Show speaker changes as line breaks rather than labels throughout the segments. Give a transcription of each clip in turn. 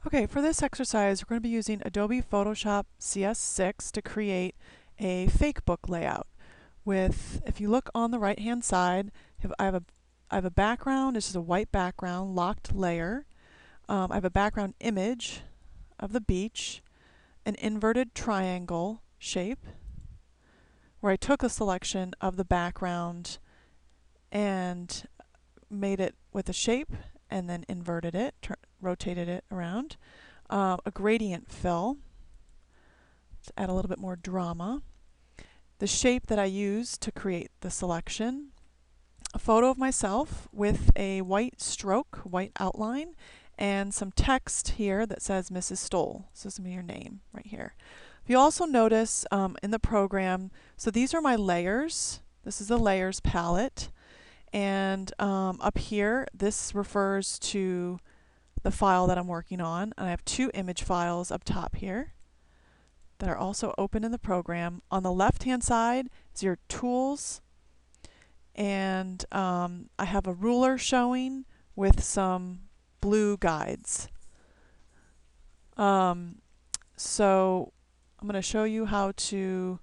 Okay, for this exercise, we're going to be using Adobe Photoshop CS6 to create a FakeBook layout. If you look on the right-hand side, I have a background. This is a white background, locked layer. I have a background image of the beach, an inverted triangle shape, where I took a selection of the background and made it with a shape and then inverted it, rotated it around. A gradient fill to add a little bit more drama. The shape that I used to create the selection. A photo of myself with a white stroke, white outline, and some text here that says Mrs. Stoll. So this is your name right here. If you also notice in the program, so these are my layers. This is the layers palette. And up here, this refers to the file that I'm working on. And I have two image files up top here that are also open in the program. On the left-hand side is your tools. And I have a ruler showing with some blue guides. So I'm going to show you how to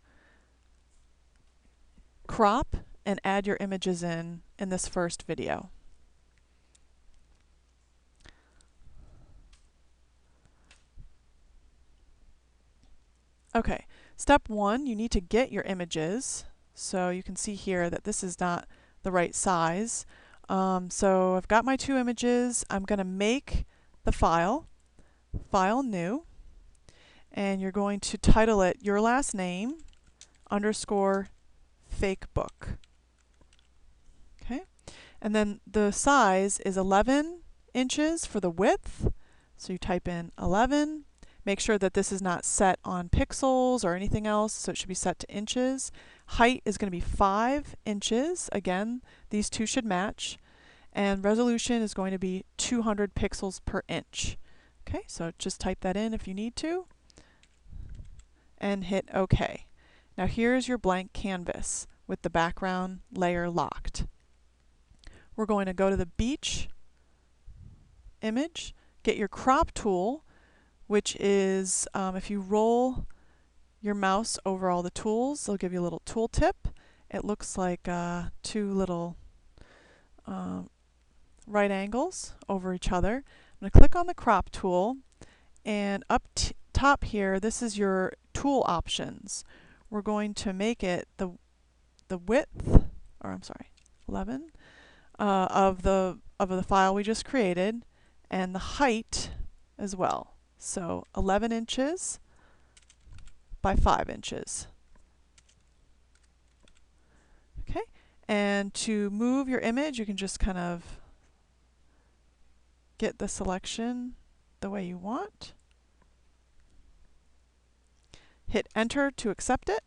crop and add your images in this first video. Okay, step one, you need to get your images. So you can see here that this is not the right size. So I've got my two images. I'm going to make the file, File New, and you're going to title it your last name _ FakeBook. Okay, and then the size is 11 inches for the width. So you type in 11. Make sure that this is not set on pixels or anything else, so it should be set to inches. Height is going to be 5 inches. Again, these two should match. And resolution is going to be 200 pixels per inch. Okay, so just type that in if you need to. And hit OK. Now here's your blank canvas with the background layer locked. We're going to go to the beach image, get your crop tool, which is if you roll your mouse over all the tools, they'll give you a little tool tip. It looks like two little right angles over each other. I'm going to click on the crop tool, and up top here, this is your tool options. We're going to make it the width, or I'm sorry, 11 of the file we just created, and the height as well. So 11 inches by 5 inches. Okay, and to move your image, you can just kind of get the selection the way you want. Hit enter to accept it,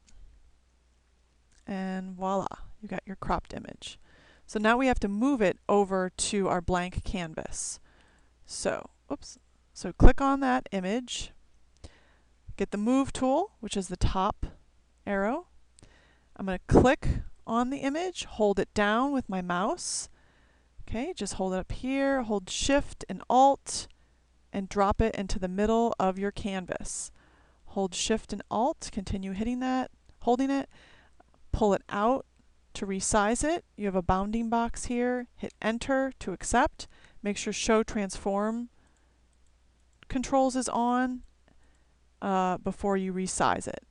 and voila, you got your cropped image. So now we have to move it over to our blank canvas. So click on that image, get the move tool, which is the top arrow. I'm going to click on the image, hold it down with my mouse. Okay, just hold it up here, hold Shift and Alt, and drop it into the middle of your canvas. Hold Shift and Alt, continue hitting that, holding it, pull it out to resize it. You have a bounding box here, hit Enter to accept. Make sure Show Transform Controls is on before you resize it.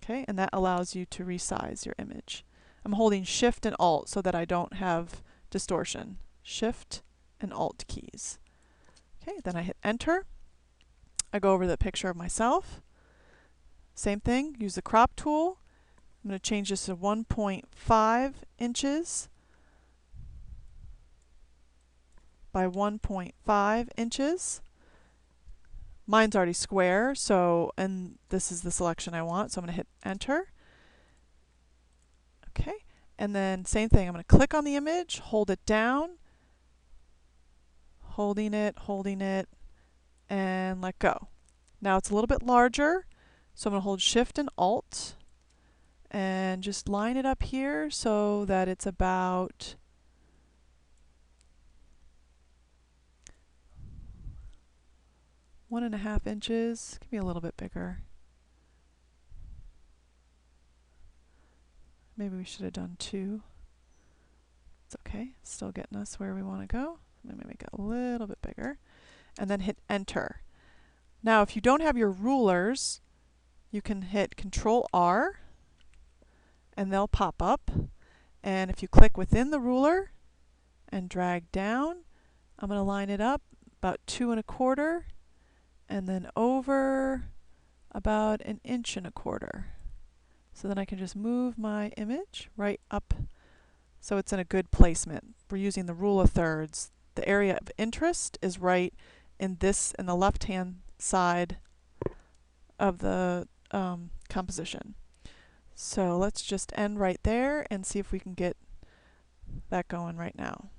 Okay, and that allows you to resize your image. I'm holding Shift and Alt so that I don't have distortion. Shift and Alt keys. Okay, then I hit Enter. I go over the picture of myself. Same thing, use the crop tool. I'm going to change this to 1.5 inches by 1.5 inches. Mine's already square, and this is the selection I want, so I'm going to hit Enter. Okay, and then same thing, I'm going to click on the image, hold it down, holding it, and let go. Now it's a little bit larger, so I'm going to hold Shift and Alt, and just line it up here so that it's about 1.5 inches, can be a little bit bigger. Maybe we should have done 2. It's okay, still getting us where we want to go. Maybe make it a little bit bigger. And then hit enter. Now if you don't have your rulers, you can hit Control R and they'll pop up. And if you click within the ruler and drag down, I'm going to line it up about 2.25 and then over about 1.25 inches. So then I can just move my image right up so it's in a good placement. We're using the rule of thirds. The area of interest is right in the left-hand side of the composition. So let's just end right there and see if we can get that going right now.